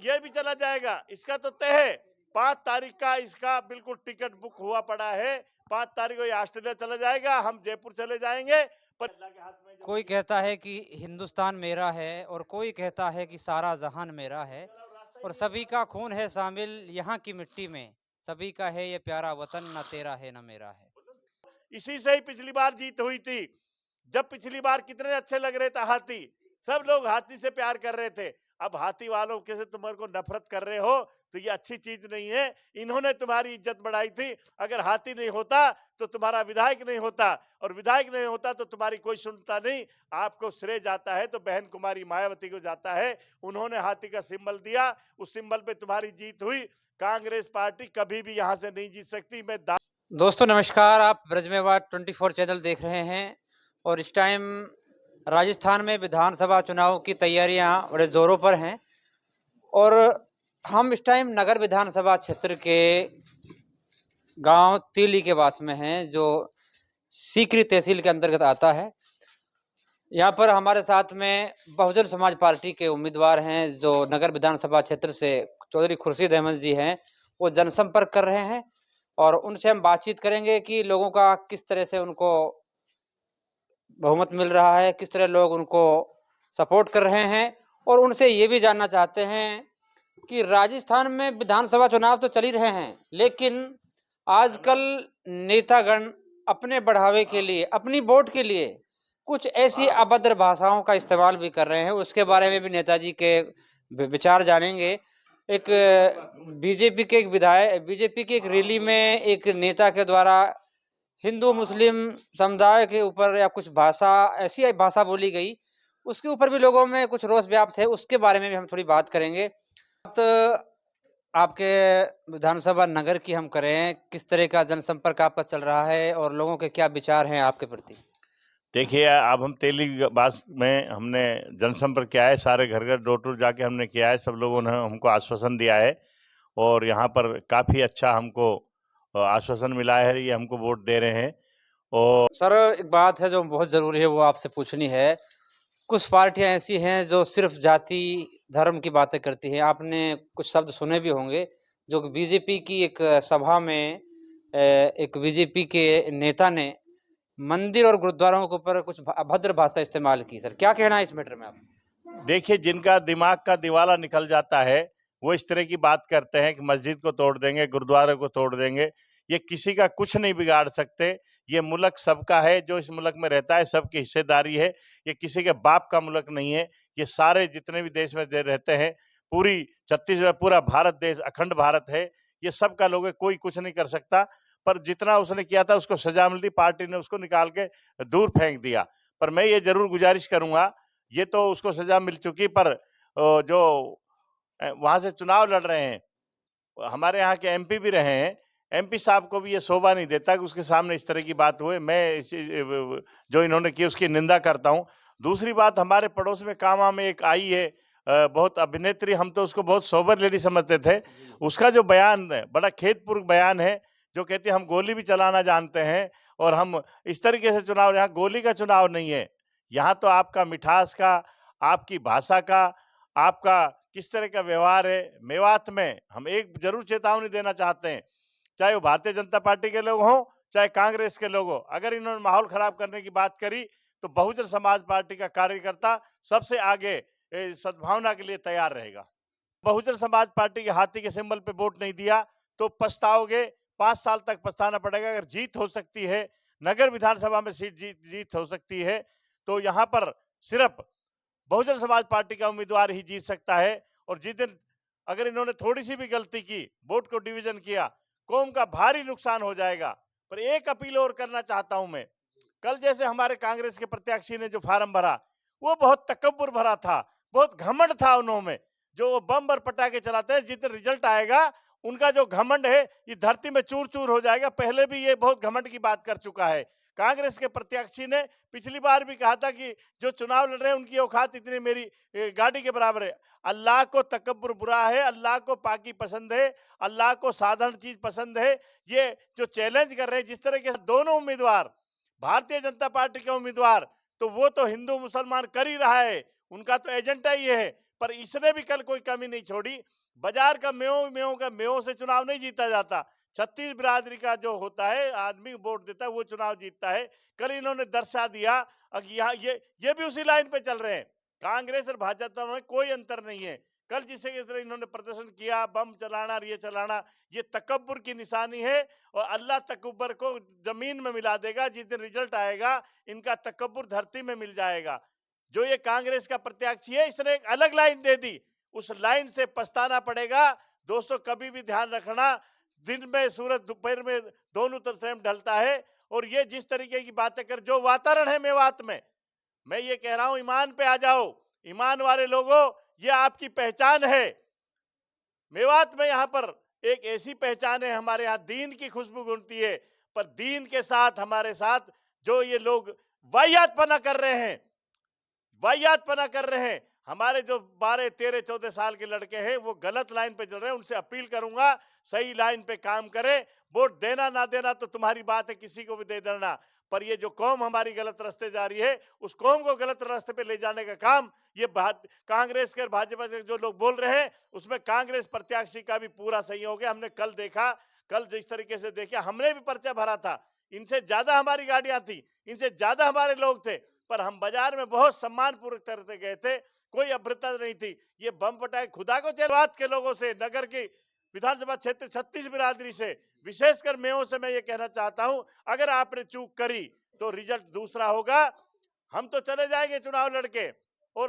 ये भी चला जाएगा, इसका तो तय है। 5 तारीख का इसका बिल्कुल टिकट बुक हुआ पड़ा है। 5 तारीख को ये ऑस्ट्रेलिया चला जाएगा, हम जयपुर चले जाएंगे। पर अल्लाह के हाथ में कोई कहता है कि हिंदुस्तान मेरा है और कोई कहता है कि सारा जहान मेरा है, और सभी का खून है शामिल यहाँ की मिट्टी में। सभी का है ये प्यारा वतन, ना तेरा है ना मेरा है। इसी से ही पिछली बार जीत हुई थी। जब पिछली बार कितने अच्छे लग रहे थे हाथी, सब लोग हाथी से प्यार कर रहे थे। अब हाथी वालों के से तुम्हारे को नफरत कर रहे हो, तो ये अच्छी चीज नहीं है। इन्होंने तुम्हारी इज्जत बढ़ाई थी। अगर हाथी नहीं होता तो तुम्हारा विधायक नहीं होता, और विधायक नहीं होता तो तुम्हारी कोई सुनता नहीं। आपको श्रेय जाता है तो बहन कुमारी मायावती को जाता है। उन्होंने हाथी का सिंबल दिया, उस सिंबल पे तुम्हारी जीत हुई। कांग्रेस पार्टी कभी भी यहां से नहीं जीत सकती। मैं दोस्तों नमस्कार, आप ब्रजमेवाड़ 24 चैनल देख रहे हैं और इस टाइम राजस्थान में विधानसभा चुनाव की तैयारियां बड़े ज़ोरों पर हैं और हम इस टाइम नगर विधानसभा क्षेत्र के गांव तीली के पास में हैं, जो सीकरी तहसील के अंतर्गत आता है। यहाँ पर हमारे साथ में बहुजन समाज पार्टी के उम्मीदवार हैं, जो नगर विधानसभा क्षेत्र से चौधरी खुर्शीद अहमद जी हैं, वो जनसंपर्क कर रहे हैं और उनसे हम बातचीत करेंगे कि लोगों का किस तरह से उनको बहुमत मिल रहा है, किस तरह लोग उनको सपोर्ट कर रहे हैं। और उनसे ये भी जानना चाहते हैं कि राजस्थान में विधानसभा चुनाव तो चल ही रहे हैं, लेकिन आजकल नेतागण अपने बढ़ावे के लिए, अपनी वोट के लिए कुछ ऐसी अभद्र भाषाओं का इस्तेमाल भी कर रहे हैं। उसके बारे में भी नेताजी के विचार जानेंगे। एक बीजेपी के एक रैली में एक नेता के द्वारा हिंदू मुस्लिम समुदाय के ऊपर या कुछ भाषा, ऐसी भाषा बोली गई, उसके ऊपर भी लोगों में कुछ रोष व्याप्त है। उसके बारे में भी हम थोड़ी बात करेंगे। तो आपके विधानसभा नगर की हम करें, किस तरह का जनसंपर्क आपका चल रहा है और लोगों के क्या विचार हैं आपके प्रति? देखिए, अब हम तेली बास में हमने जनसंपर्क किया है, सारे घर घर डोर टू जाके हमने किया है। सब लोगों ने हमको आश्वासन दिया है और यहाँ पर काफ़ी अच्छा हमको आश्वासन मिला है। ये हमको वोट दे रहे हैं। और सर एक बात है जो बहुत ज़रूरी है, वो आपसे पूछनी है। कुछ पार्टियां ऐसी हैं जो सिर्फ जाति धर्म की बातें करती हैं। आपने कुछ शब्द सुने भी होंगे, जो कि बीजेपी की एक सभा में एक बीजेपी के नेता ने मंदिर और गुरुद्वारों के ऊपर कुछ अभद्र भाषा इस्तेमाल की। सर क्या कहना है इस मैटर में आप? देखिए, जिनका दिमाग का दिवाला निकल जाता है वो इस तरह की बात करते हैं कि मस्जिद को तोड़ देंगे, गुरुद्वारे को तोड़ देंगे। ये किसी का कुछ नहीं बिगाड़ सकते। ये मुल्क सबका है, जो इस मुल्क में रहता है सबकी हिस्सेदारी है। ये किसी के बाप का मुल्क नहीं है। ये सारे जितने भी देश में रहते हैं, पूरी छत्तीसगढ़, पूरा भारत देश अखंड भारत है। ये सबका लोग है, कोई कुछ नहीं कर सकता। पर जितना उसने किया था उसको सजा मिलती, पार्टी ने उसको निकाल के दूर फेंक दिया। पर मैं ये जरूर गुजारिश करूंगा, ये तो उसको सजा मिल चुकी, पर जो वहां से चुनाव लड़ रहे हैं, हमारे यहाँ के एमपी भी रहे हैं, एमपी साहब को भी ये शोभा नहीं देता कि उसके सामने इस तरह की बात हुए। मैं जो इन्होंने की उसकी निंदा करता हूँ। दूसरी बात, हमारे पड़ोस में कामा में एक आई है बहुत अभिनेत्री, हम तो उसको बहुत सोबर लेडी समझते थे। उसका जो बयान है बड़ा खेदपूर्ण बयान है, जो कहती है हम गोली भी चलाना जानते हैं और हम इस तरीके से चुनाव, यहाँ गोली का चुनाव नहीं है। यहाँ तो आपका मिठास का, आपकी भाषा का, आपका किस तरह का व्यवहार है। मेवात में हम एक जरूर चेतावनी देना चाहते हैं, चाहे वो भारतीय जनता पार्टी के लोग हों, चाहे कांग्रेस के लोग हों, अगर इन्होंने माहौल खराब करने की बात करी तो बहुजन समाज पार्टी का कार्यकर्ता सबसे आगे सद्भावना के लिए तैयार रहेगा। बहुजन समाज पार्टी के हाथी के सिंबल पे वोट नहीं दिया तो पछताओगे। 5 साल तक पछताना पड़ेगा। अगर जीत हो सकती है, नगर विधानसभा में सीट जीत हो सकती है, तो यहाँ पर सिर्फ बहुजन समाज पार्टी का उम्मीदवार ही जीत सकता है। और जिस दिन अगर इन्होंने थोड़ी सी भी गलती की, वोट को डिवीजन किया, कौम का भारी नुकसान हो जाएगा। पर एक अपील और करना चाहता हूं मैं, कल जैसे हमारे कांग्रेस के प्रत्याशी ने जो फार्म भरा, वो बहुत तकब्बुर भरा था, बहुत घमंड था उन्होंने। जो वो बम और पटाखे चलाते हैं, जितने रिजल्ट आएगा उनका जो घमंड है ये धरती में चूर चूर हो जाएगा। पहले भी ये बहुत घमंड की बात कर चुका है। कांग्रेस के प्रत्याशी ने पिछली बार भी कहा था कि जो चुनाव लड़ रहे हैं उनकी औकात इतनी मेरी गाड़ी के बराबर है। अल्लाह को तकब्बुर बुरा है, अल्लाह को पाकी पसंद है, अल्लाह को साधारण चीज पसंद है। ये जो चैलेंज कर रहे हैं, जिस तरह के दोनों उम्मीदवार, भारतीय जनता पार्टी के उम्मीदवार, तो वो तो हिंदू मुसलमान कर ही रहा है, उनका तो एजेंडा ही है। पर इसने भी कल कोई कमी नहीं छोड़ी। बाजार का मेयों से चुनाव नहीं जीता जाता। छत्तीस बिरादरी का जो होता है, आदमी वोट देता है, वो चुनाव जीतता है। कल इन्होंने दर्शा दिया। यहाँ ये भी उसी लाइन पे चल रहे हैं। कांग्रेस और भाजपा में कोई अंतर नहीं है। कल जिसे इस तरह इन्होंने प्रदर्शन किया, बम चलाना, ये चलाना, ये तकब्बुर की निशानी है। और अल्लाह तकब्बुर को जमीन में मिला देगा। जिस दिन रिजल्ट आएगा, इनका तकब्बुर धरती में मिल जाएगा। जो ये कांग्रेस का प्रत्याशी है, इसने एक अलग लाइन दे दी, उस लाइन से पछताना पड़ेगा। दोस्तों, कभी भी ध्यान रखना, दिन में सूरज, दोपहर में दोनों तरफ से ढलता है। और ये जिस तरीके की बातें कर, जो वातावरण है मेवात में, मैं ये कह रहा हूं, ईमान पे आ जाओ। ईमान वाले लोगों, ये आपकी पहचान है। मेवात में यहां पर एक ऐसी पहचान है, हमारे यहां दीन की खुशबू घूमती है। पर दीन के साथ, हमारे साथ जो ये लोग वाहियातपना कर रहे हैं, वाहियातपना कर रहे हैं, हमारे जो 12, 13, 14 साल के लड़के हैं, वो गलत लाइन पे चल रहे हैं। उनसे अपील करूंगा, सही लाइन पे काम करें। वोट देना ना देना तो तुम्हारी बात है, किसी को भी दे देना। पर ये जो कौम हमारी गलत रास्ते जा रही है, उस कौम को गलत रास्ते पे ले जाने का काम ये कांग्रेस के और भाजपा के जो लोग बोल रहे हैं, उसमें कांग्रेस प्रत्याशी का भी पूरा सहयोग है। हमने कल देखा, कल जिस तरीके से देखा, हमने भी पर्चा भरा था। इनसे ज्यादा हमारी गाड़ियां थी, इनसे ज्यादा हमारे लोग थे, पर हम बाजार में बहुत सम्मानपूर्वक तरह से गए थे। कोई अभ्रता नहीं थी। ये बम फटाए, खुदा को चेरवात के लोगों से, नगर की विधानसभा क्षेत्र 36 बिरादरी से, विशेषकर मेयों से मैं ये कहना चाहता हूं, अगर आपने चूक करी तो रिजल्ट दूसरा होगा। हम तो चले जाएंगे चुनाव लड़के,